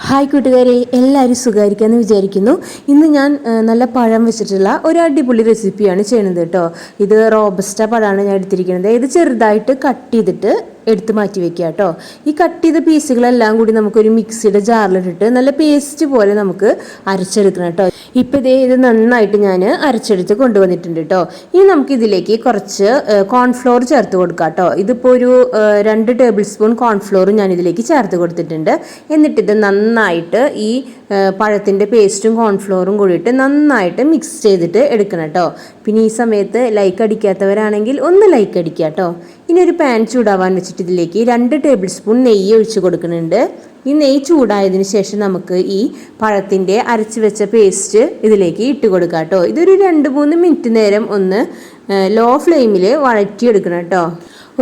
Hi കൂട്ടുകാരെ, എല്ലാവരും സുഖമായിരിക്കാമെന്ന് വിചാരിക്കുന്നു. ഇന്ന് ഞാൻ നല്ല പഴം വെച്ചിട്ടുള്ള ഒരു അടിപൊളി റെസിപ്പിയാണ് ചെയ്യുന്നത് കേട്ടോ. ഇത് റോബസ്റ്റ പഴമാണ് ഞാൻ എടുത്തിരിക്കുന്നത്. ഇത് ചെറുതായിട്ട് കട്ട് ചെയ്തിട്ട് എടുത്ത് മാറ്റി വെക്കുക കേട്ടോ. ഈ കട്ട് ചെയ്ത പീസുകളെല്ലാം കൂടി നമുക്കൊരു മിക്സിയുടെ ജാറിലിട്ടിട്ട് നല്ല പേസ്റ്റ് പോലെ നമുക്ക് അരച്ചെടുക്കണം കേട്ടോ. ഇപ്പം ഇത് നന്നായിട്ട് ഞാൻ അരച്ചെടുത്ത് കൊണ്ടുവന്നിട്ടുണ്ട് കേട്ടോ. ഇനി നമുക്കിതിലേക്ക് കുറച്ച് കോൺഫ്ലോർ ചേർത്ത് കൊടുക്കാം കേട്ടോ. ഇതിപ്പോൾ ഒരു 2 ടേബിൾ സ്പൂൺ കോൺഫ്ലോർ ഞാൻ ഇതിലേക്ക് ചേർത്ത് കൊടുത്തിട്ടുണ്ട്. എന്നിട്ടിത് നന്നായിട്ട് ഈ പഴത്തിൻ്റെ പേസ്റ്റും കോൺഫ്ലോറും കൂടിയിട്ട് നന്നായിട്ട് മിക്സ് ചെയ്തിട്ട് എടുക്കണം കേട്ടോ. പിന്നെ ഈ സമയത്ത് ലൈക്ക് അടിക്കാത്തവരാണെങ്കിൽ ഒന്ന് ലൈക്ക് അടിക്കുക കേട്ടോ. ഇനി ഒരു പാൻ ചൂടാവാൻ വെച്ചിട്ട് ഇതിലേക്ക് 2 ടേബിൾ സ്പൂൺ നെയ്യ് ഒഴിച്ച് കൊടുക്കുന്നുണ്ട്. ഈ നെയ്യ് ചൂടായതിന് ശേഷം നമുക്ക് ഈ പഴത്തിൻ്റെ അരച്ച് വെച്ച പേസ്റ്റ് ഇതിലേക്ക് ഇട്ട് കൊടുക്കാം കേട്ടോ. ഇതൊരു 2-3 മിനിറ്റ് നേരം ഒന്ന് ലോ ഫ്ലെയിമിൽ വഴറ്റിയെടുക്കണം കേട്ടോ.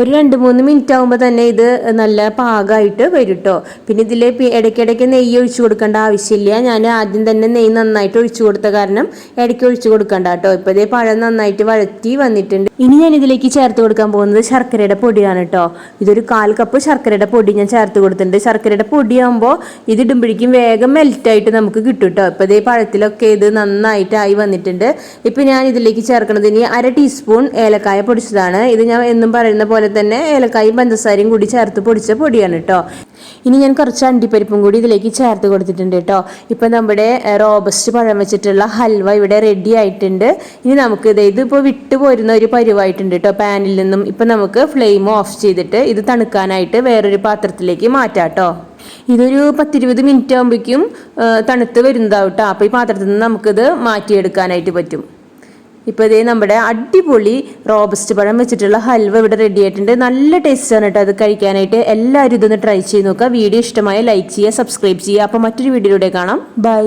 ഒരു 2-3 മിനിറ്റ് ആകുമ്പോൾ തന്നെ ഇത് നല്ല പാകമായിട്ട് വരും കേട്ടോ. പിന്നെ ഇതിൽ ഇടയ്ക്കിടയ്ക്ക് നെയ്യ് ഒഴിച്ചു കൊടുക്കേണ്ട ആവശ്യമില്ല. ഞാൻ ആദ്യം തന്നെ നെയ്യ് നന്നായിട്ട് ഒഴിച്ചു കൊടുത്ത കാരണം ഇടയ്ക്ക് ഒഴിച്ചു കൊടുക്കണ്ട കേട്ടോ. ഇപ്പോൾ ഇതേ പഴം നന്നായിട്ട് വഴറ്റി വന്നിട്ടുണ്ട്. ഇനി ഞാൻ ഇതിലേക്ക് ചേർത്ത് കൊടുക്കാൻ പോകുന്നത് ശർക്കരയുടെ പൊടിയാണ് കേട്ടോ. ഇതൊരു 1/4 കപ്പ് ശർക്കരയുടെ പൊടി ഞാൻ ചേർത്ത് കൊടുത്തിട്ടുണ്ട്. ശർക്കരയുടെ പൊടിയാകുമ്പോൾ ഇത് ഇടുമ്പോഴേക്കും വേഗം മെൽറ്റായിട്ട് നമുക്ക് കിട്ടും കേട്ടോ. ഇപ്പോൾ ഇതേ പഴത്തിലൊക്കെ ഇത് നന്നായിട്ടായി വന്നിട്ടുണ്ട്. ഇപ്പം ഞാൻ ഇതിലേക്ക് ചേർക്കുന്നത് ഇനി 1/2 ടീസ്പൂൺ ഏലക്കായ പൊടിച്ചതാണ്. ഇത് ഞാൻ എന്നും പറയുന്ന പോലെ തന്നെ ഏലക്കായും പഞ്ചസാരയും കൂടി ചേർത്ത് പൊടിച്ച പൊടിയാണ് കേട്ടോ. ഇനി ഞാൻ കുറച്ച് അണ്ടിപ്പരിപ്പും കൂടി ഇതിലേക്ക് ചേർത്ത് കൊടുത്തിട്ടുണ്ട് കേട്ടോ. ഇപ്പം നമ്മുടെ റോബസ്റ്റ് പഴം വെച്ചിട്ടുള്ള ഹൽവ ഇവിടെ റെഡി ആയിട്ടുണ്ട്. ഇനി നമുക്ക് ഇതിപ്പോൾ വിട്ടു പോരുന്ന ഒരു പരുവായിട്ടുണ്ട് കേട്ടോ പാനിൽ നിന്നും. ഇപ്പം നമുക്ക് ഫ്ലെയിം ഓഫ് ചെയ്തിട്ട് ഇത് തണുക്കാനായിട്ട് വേറൊരു പാത്രത്തിലേക്ക് മാറ്റാം കേട്ടോ. ഇതൊരു 10-20 മിനിറ്റ് ആകുമ്പോഴേക്കും തണുത്ത് വരുന്നതാവും കേട്ടോ. അപ്പോൾ ഈ പാത്രത്തിൽ നിന്ന് നമുക്കിത് മാറ്റിയെടുക്കാനായിട്ട് പറ്റും. ഇപ്പോൾ ഇതേ നമ്മുടെ അടിപൊളി റോബസ്റ്റ് പഴം വെച്ചിട്ടുള്ള ഹൽവ ഇവിടെ റെഡി ആയിട്ടുണ്ട്. നല്ല ടേസ്റ്റാണ് കേട്ടോ അത് കഴിക്കാനായിട്ട്. എല്ലാവരും ഇതൊന്ന് ട്രൈ ചെയ്ത് നോക്കുക. വീഡിയോ ഇഷ്ടമായ ലൈക്ക് ചെയ്യുക, സബ്സ്ക്രൈബ് ചെയ്യുക. അപ്പോൾ മറ്റൊരു വീഡിയോയിലൂടെ കാണാം. ബൈ.